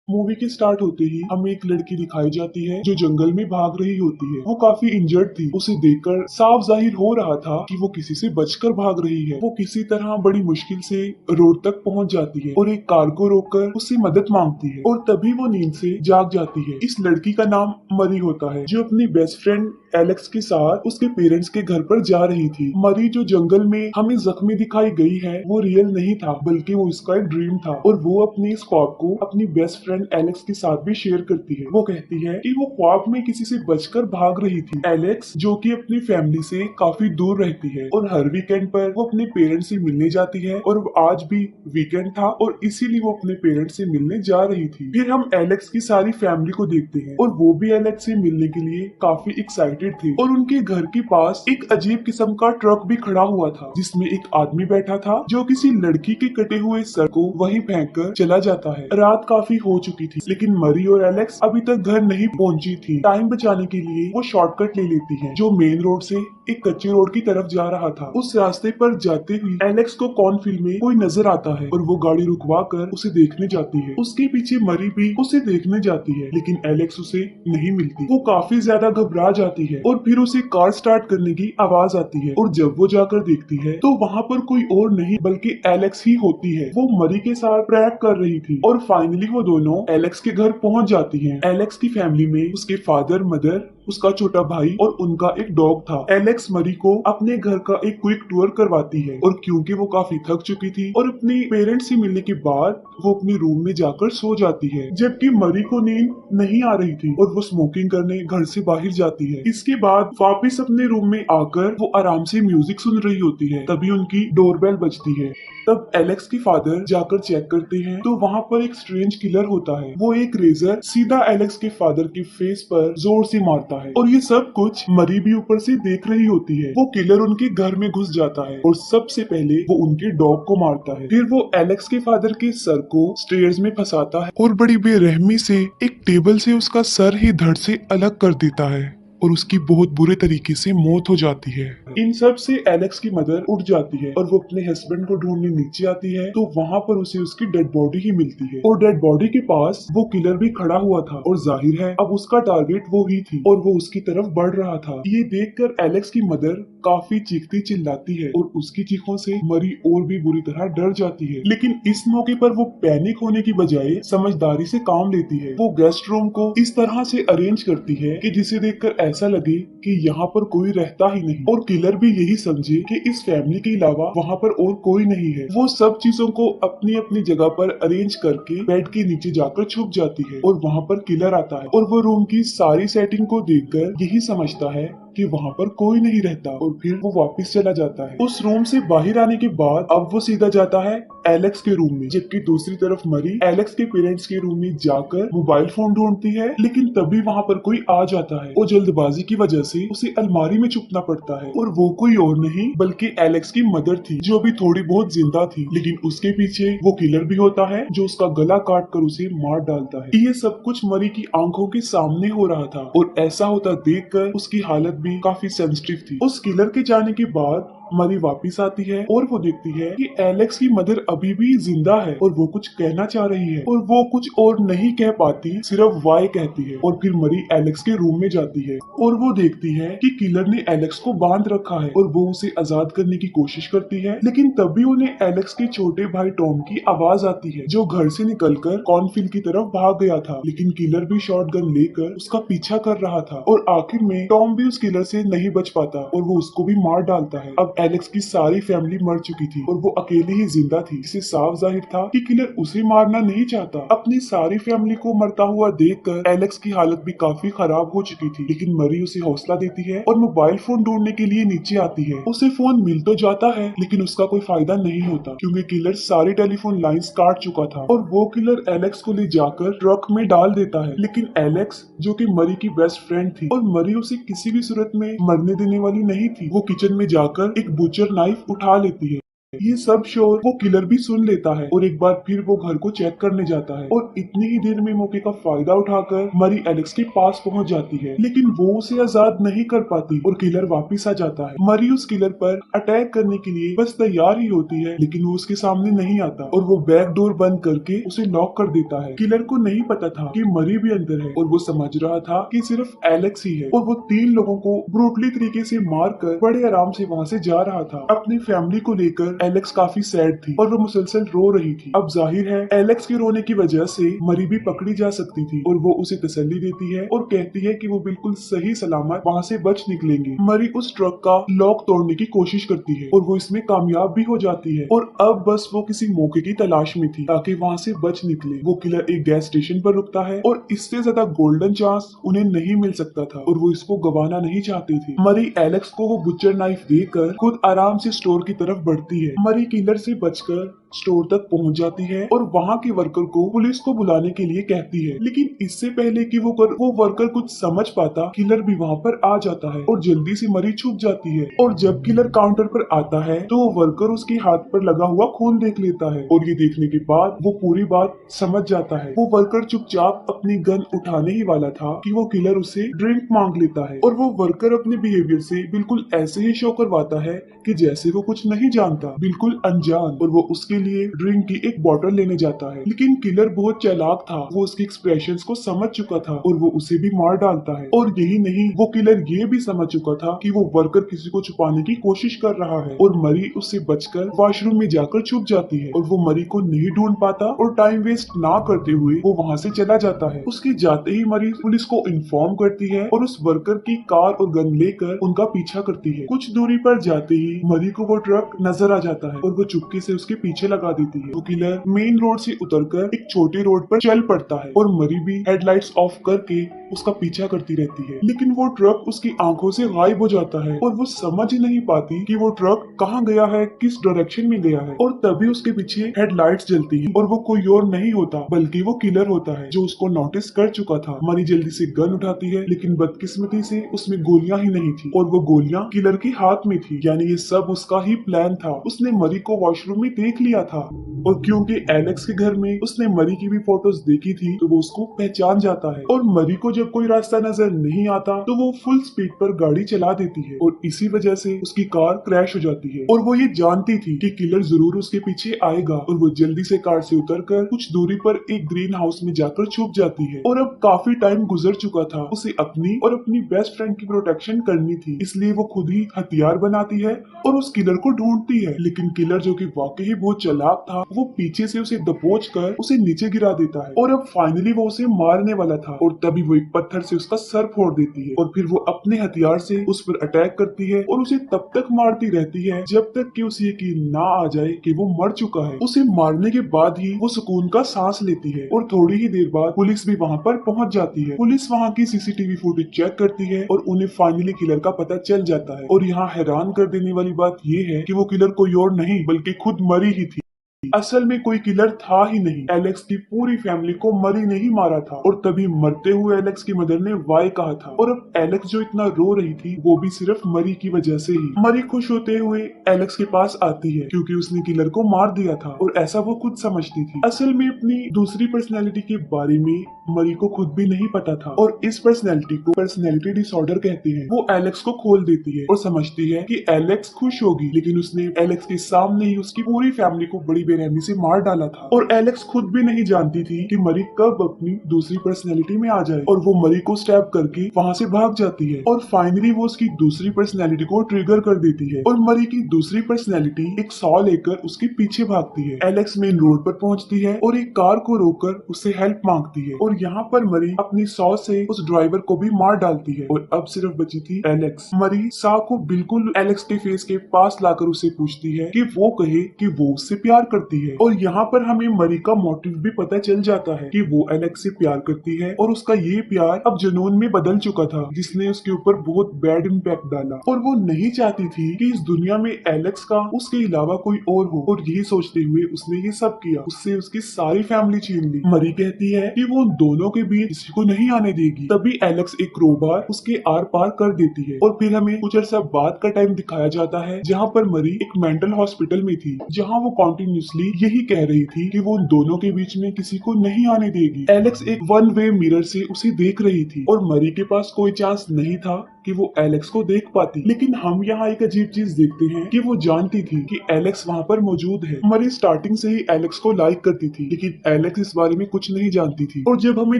Movie के start होते ही हमें एक लड़की दिखाई जाती है जो जंगल में भाग रही होती है। वो काफी इंजर्ड थी। उसे देखकर साफ जाहिर हो रहा था कि वो किसी से बचकर भाग रही है। वो किसी तरह बड़ी मुश्किल से रोड तक पहुंच जाती है और एक कार को रोककर उससे मदद मांगती है और तभी वो नींद से जाग जाती है। इस लड़की का नाम मरी होता है जो अपनी बेस्ट फ्रेंड एलेक्स के साथ उसके पेरेंट्स के घर पर जा रही थी। मरी जो जंगल में हमें जख्मी दिखाई गई है वो रियल नहीं था बल्कि वो उसका एक ड्रीम था और वो अपनी इस ख्वाब को अपनी बेस्ट फ्रेंड एलेक्स के साथ भी शेयर करती है। वो कहती है कि वो ख्वाब में किसी से बचकर भाग रही थी। एलेक्स जो कि अपनी फैमिली से काफी दूर रहती है और हर वीकेंड पर वो अपने पेरेंट्स से मिलने जाती है और आज भी वीकेंड था और इसीलिए वो अपने पेरेंट्स से मिलने जा रही थी। फिर हम एलेक्स की सारी फैमिली को देखते हैं और वो भी एलेक्स से मिलने के लिए काफी एक्साइटेड थे और उनके घर के पास एक अजीब किस्म का ट्रक भी खड़ा हुआ था जिसमें एक आदमी बैठा था जो किसी लड़की के कटे हुए सर को वहीं फेंक कर चला जाता है। रात काफी हो चुकी थी लेकिन मरी और एलेक्स अभी तक घर नहीं पहुंची थी। टाइम बचाने के लिए वो शॉर्टकट ले लेती है जो मेन रोड से एक कच्चे रोड की तरफ जा रहा था। उस रास्ते पर जाते हुए एलेक्स को कॉर्नफील्ड में कोई नजर आता है और वो गाड़ी रुकवा कर उसे देखने जाती है। उसके पीछे मरी भी उसे देखने जाती है लेकिन एलेक्स उसे नहीं मिलती। वो काफी ज्यादा घबरा जाती है और फिर उसे कार स्टार्ट करने की आवाज आती है और जब वो जाकर देखती है तो वहाँ पर कोई और नहीं बल्कि एलेक्स ही होती है। वो मरी के साथ प्रैंक कर रही थी और फाइनली वो दोनों एलेक्स के घर पहुंच जाती हैं। एलेक्स की फैमिली में उसके फादर, मदर, उसका छोटा भाई और उनका एक डॉग था। एलेक्स मरी को अपने घर का एक क्विक टूर करवाती है और क्योंकि वो काफी थक चुकी थी और अपने पेरेंट्स से मिलने के बाद वो अपने रूम में जाकर सो जाती है जबकि मरी को नींद नहीं आ रही थी और वो स्मोकिंग करने घर से बाहर जाती है। इसके बाद वापस अपने रूम में आकर वो आराम से म्यूजिक सुन रही होती है तभी उनकी डोरबेल बजती है। तब एलेक्स के फादर जाकर चेक करते हैं तो वहाँ पर एक स्ट्रेंज किलर होता है। वो एक रेजर सीधा एलेक्स के फादर के फेस पर जोर से मारता है और ये सब कुछ मरी भी ऊपर से देख रही होती है। वो किलर उनके घर में घुस जाता है और सबसे पहले वो उनके डॉग को मारता है। फिर वो एलेक्स के फादर के सर को स्टेयर्स में फंसाता है और बड़ी बेरहमी से एक टेबल से उसका सर ही धड़ से अलग कर देता है और उसकी बहुत बुरे तरीके से मौत हो जाती है। इन सब से एलेक्स की मदर उठ जाती है और वो अपने हस्बैंड को ढूंढने नीचे आती है तो वहाँ पर उसे उसकी डेड बॉडी ही मिलती है और डेड बॉडी के पास वो किलर भी खड़ा हुआ था और जाहिर है अब उसका टारगेट वो ही थी और वो उसकी तरफ बढ़ रहा था। ये देखकर एलेक्स की मदर काफी चीखती चिल्लाती है और उसकी चीखों से मरी और भी बुरी तरह डर जाती है। लेकिन इस मौके पर वो पैनिक होने की बजाय समझदारी से काम लेती है। वो गेस्ट रूम को इस तरह से अरेंज करती है कि जिसे देखकर ऐसा लगे कि यहाँ पर कोई रहता ही नहीं और किलर भी यही समझे कि इस फैमिली के अलावा वहाँ पर और कोई नहीं है। वो सब चीजों को अपनी अपनी जगह पर अरेंज करके बेड के नीचे जाकर छुप जाती है और वहाँ पर किलर आता है और वो रूम की सारी सेटिंग को देखकर यही समझता है कि वहाँ पर कोई नहीं रहता और फिर वो वापस चला जाता है। उस रूम से बाहर आने के बाद अब वो सीधा जाता है एलेक्स के रूम में जबकि दूसरी तरफ मरी एलेक्स के पेरेंट्स के रूम में जाकर मोबाइल फोन ढूंढती है लेकिन तभी वहाँ पर कोई आ जाता है और जल्दबाजी की वजह से उसे अलमारी में छुपना पड़ता है और वो कोई और नहीं बल्कि एलेक्स की मदर थी जो अभी थोड़ी बहुत जिंदा थी लेकिन उसके पीछे वो किलर भी होता है जो उसका गला काट कर उसे मार डालता है। ये सब कुछ मरी की आंखों के सामने हो रहा था और ऐसा होता देखकर उसकी हालत भी काफी सेंसिटिव थी। उस किलर के जाने के बाद मरी वापस आती है और वो देखती है कि एलेक्स की मदर अभी भी जिंदा है और वो कुछ कहना चाह रही है और वो कुछ और नहीं कह पाती सिर्फ वाई कहती है और फिर मरी एलेक्स के रूम में जाती है और वो देखती है कि किलर ने एलेक्स को बांध रखा है और वो उसे आजाद करने की कोशिश करती है लेकिन तभी उन्हें एलेक्स के छोटे भाई टॉम की आवाज आती है जो घर से निकलकर कॉर्नफील्ड की तरफ भाग गया था लेकिन किलर भी शॉटगन लेकर उसका पीछा कर रहा था और आखिर में टॉम भी उस किलर से नहीं बच पाता और वो उसको भी मार डालता है। अब एलेक्स की सारी फैमिली मर चुकी थी और वो अकेले ही जिंदा थी। इसे साफ जाहिर था कि किलर उसे मारना नहीं चाहता। अपनी सारी फैमिली को मरता हुआ देखकर एलेक्स की हालत भी काफी खराब हो चुकी थी लेकिन मरी उसे हौसला देती है और मोबाइल फोन ढूंढने के लिए नीचे आती है। उसे फोन मिल तो जाता है लेकिन उसका कोई फायदा नहीं होता क्योंकि किलर सारी टेलीफोन लाइंस काट चुका था और वो किलर एलेक्स को ले जाकर ट्रक में डाल देता है। लेकिन एलेक्स जो कि मरी की बेस्ट फ्रेंड थी और मरी उसे किसी भी सूरत में मरने देने वाली नहीं थी वो किचन में जाकर एक बुचर नाइफ उठा लेती है ये सब शोर वो किलर भी सुन लेता है और एक बार फिर वो घर को चेक करने जाता है और इतनी ही देर में मौके का फायदा उठाकर मरी एलेक्स के पास पहुंच जाती है, लेकिन वो उसे आजाद नहीं कर पाती और किलर वापिस आ जाता है। मरी उस किलर पर अटैक करने के लिए बस तैयार ही होती है, लेकिन वो उसके सामने नहीं आता और वो बैक डोर बंद करके उसे लॉक कर देता है। किलर को नहीं पता था कि मरी भी अंदर है और वो समझ रहा था कि सिर्फ एलेक्स ही है और वो 3 लोगों को ब्रूटली तरीके से मारकर बड़े आराम से वहाँ से जा रहा था। अपनी फैमिली को लेकर एलेक्स काफी सैड थी और वो मुसलसल रो रही थी। अब जाहिर है एलेक्स के रोने की वजह से मरी भी पकड़ी जा सकती थी और वो उसे तसल्ली देती है और कहती है कि वो बिल्कुल सही सलामत वहाँ से बच निकलेंगे। मरी उस ट्रक का लॉक तोड़ने की कोशिश करती है और वो इसमें कामयाब भी हो जाती है और अब बस वो किसी मौके की तलाश में थी ताकि वहाँ से बच निकले। वो किलर एक गैस स्टेशन पर रुकता है और इससे ज्यादा गोल्डन चांस उन्हें नहीं मिल सकता था और वो इसको गवाना नहीं चाहती थी। मरी एलेक्स को वो बुचर नाइफ देकर खुद आराम से स्टोर की तरफ बढ़ती है। मरी किलर से बचकर स्टोर तक पहुंच जाती है और वहां के वर्कर को पुलिस को बुलाने के लिए कहती है, लेकिन इससे पहले कि वो वर्कर कुछ समझ पाता किलर भी वहां पर आ जाता है और जल्दी से मरी छुप जाती है। और जब किलर काउंटर पर आता है तो वो वर्कर उसके हाथ पर लगा हुआ खून देख लेता है और ये देखने के बाद वो पूरी बात समझ जाता है। वो वर्कर चुपचाप अपनी गन उठाने ही वाला था कि वो किलर उसे ड्रिंक मांग लेता है और वो वर्कर अपने बिहेवियर से बिल्कुल ऐसे ही शो करवाता है कि जैसे वो कुछ नहीं जानता, बिल्कुल अनजान, और वो उसके लिए ड्रिंक की एक बोतल लेने जाता है। लेकिन किलर बहुत चालाक था, वो उसके एक्सप्रेशंस को समझ चुका था और वो उसे भी मार डालता है। और यही नहीं, वो किलर ये भी समझ चुका था कि वो वर्कर किसी को छुपाने की कोशिश कर रहा है और मरी उससे बचकर वॉशरूम में जाकर छुप जाती है और वो मरी को नहीं ढूंढ पाता और टाइम वेस्ट ना करते हुए वो वहाँ से चला जाता है। उसके जाते ही मरी पुलिस को इन्फॉर्म करती है और उस वर्कर की कार और गन लेकर उनका पीछा करती है। कुछ दूरी पर जाते ही मरी को वो ट्रक नजर आ जाता है और वो चुपके से उसके पीछे लगा देती है। वो किलर मेन रोड से उतरकर एक छोटी रोड पर चल पड़ता है और मरी भी हेडलाइट्स ऑफ करके उसका पीछा करती रहती है, लेकिन वो ट्रक उसकी आंखों से गायब हो जाता है और वो समझ ही नहीं पाती कि वो ट्रक कहाँ गया है, किस डायरेक्शन में गया है। और तभी उसके पीछे हेडलाइट्स जलती है और वो कोई और नहीं होता बल्कि वो किलर होता है जो उसको नोटिस कर चुका था। मरी जल्दी से गन उठाती है, लेकिन बदकिस्मती से उसमें गोलियां ही नहीं थी और वो गोलियां किलर के हाथ में थी, यानी ये सब उसका ही प्लान था। उसने मरी को वॉशरूम में देख लिया था और क्योंकि एलेक्स के घर में उसने मरी की भी फोटोज देखी थी तो वो उसको पहचान जाता है और मरी को जब कोई रास्ता नजर नहीं आता तो वो फुल स्पीड पर गाड़ी चला देती है और इसी वजह से उसकी कार क्रैश हो जाती है। और वो ये जानती थी कि किलर जरूर उसके पीछे आएगा और वो जल्दी से कार से उतरकर कुछ दूरी पर एक ग्रीन हाउस में जाकर छुप जाती है। और अब काफी टाइम गुजर चुका था, उसे अपनी और अपनी बेस्ट फ्रेंड की प्रोटेक्शन करनी थी, इसलिए वो खुद ही हथियार बनाती है और उस किलर को ढूंढती है। लेकिन किलर जो कि वाकई बहुत चालाक था, वो पीछे से उसे दबोच कर उसे नीचे गिरा देता है और अब फाइनली वो उसे मारने वाला था और तभी वो एक पत्थर से उसका सर फोड़ देती है और फिर वो अपने हथियार से उस पर अटैक करती है और उसे तब तक मारती रहती है जब तक कि उसे यकीन ना आ जाए कि वो मर चुका है। उसे मारने के बाद ही वो सुकून का सांस लेती है और थोड़ी ही देर बाद पुलिस भी वहाँ पर पहुँच जाती है। पुलिस वहाँ की सीसीटीवी फुटेज चेक करती है और उन्हें फाइनली किलर का पता चल जाता है। और यहाँ हैरान कर देने वाली बात ये है कि वो किलर कोई और नहीं बल्कि खुद मरी ही थी। असल में कोई किलर था ही नहीं, एलेक्स की पूरी फैमिली को मरी ने ही मारा था। और तभी मरते हुए एलेक्स की मदर ने वाई कहा था और अब एलेक्स जो इतना रो रही थी वो भी सिर्फ मरी की वजह से ही। मरी खुश होते हुए एलेक्स के पास आती है क्योंकि उसने किलर को मार दिया था और ऐसा वो खुद समझती थी। असल में अपनी दूसरी पर्सनैलिटी के बारे में मरी को खुद भी नहीं पता था और इस पर्सनैलिटी को पर्सनैलिटी डिसऑर्डर कहते हैं। वो एलेक्स को खोल देती है और समझती है कि एलेक्स खुश होगी, लेकिन उसने एलेक्स के सामने ही उसकी पूरी फैमिली को बड़ी बेरहमी से मार डाला था। और एलेक्स खुद भी नहीं जानती थी कि मरी कब अपनी दूसरी पर्सनैलिटी में आ जाए और वो मरी को स्टैब करके वहाँ से भाग जाती है और फाइनली वो उसकी दूसरी पर्सनैलिटी को ट्रिगर कर देती है और मरी की दूसरी पर्सनैलिटी एक सॉ लेकर उसके पीछे भागती है। एलेक्स मेन रोड पर पहुंचती है और एक कार को रोककर उससे हेल्प मांगती है और यहाँ पर मरी अपनी सॉ से उस ड्राइवर को भी मार डालती है और अब सिर्फ बची थी एलेक्स। मरी सॉ को बिल्कुल एलेक्स के फेस के पास लाकर उसे पूछती है कि वो कहे कि वो उससे प्यार करती है। और यहाँ पर हमें मरी का मोटिव भी पता चल जाता है कि वो एलेक्स से प्यार करती है और उसका ये प्यार अब जुनून में बदल चुका था, जिसने उसके ऊपर बहुत बैड इम्पैक्ट डाला। और वो नहीं चाहती थी कि इस दुनिया में एलेक्स का उसके अलावा कोई और हो, और यही सोचते हुए उसने ये सब किया। उससे उसकी सारी फैमिली छीन ली। मरी कहती है कि वो उन दोनों के बीच किसी को नहीं आने देगी। तभी एलेक्स एक क्रोबार उसके आर पार कर देती है और फिर हमें कुछ अर्सा बाद का टाइम दिखाया जाता है जहाँ पर मरी एक मेंटल हॉस्पिटल में थी, जहाँ वो कॉन्टिन्यूसली यही कह रही थी कि वो उन दोनों के बीच में किसी को नहीं आने देगी। एलेक्स एक वन वे मिरर से उसे देख रही थी और मरी के पास कोई चांस नहीं था कि वो एलेक्स को देख पाती। लेकिन हम यहाँ एक अजीब चीज देखते हैं कि वो जानती थी कि एलेक्स वहाँ पर मौजूद है। मरी स्टार्टिंग से ही एलेक्स को लाइक करती थी, लेकिन एलेक्स इस बारे में कुछ नहीं जानती थी। और जब हमें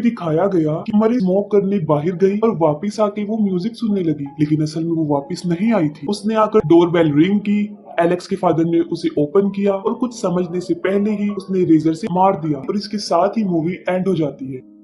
दिखाया गया कि मरी स्मोक करने बाहर गई और वापस आके वो म्यूजिक सुनने लगी, लेकिन असल में वो वापस नहीं आई थी। उसने आकर डोरबेल रिंग की, एलेक्स के फादर ने उसे ओपन किया और कुछ समझने से पहले ही उसने रेजर से मार दिया और इसके साथ ही मूवी एंड हो जाती है।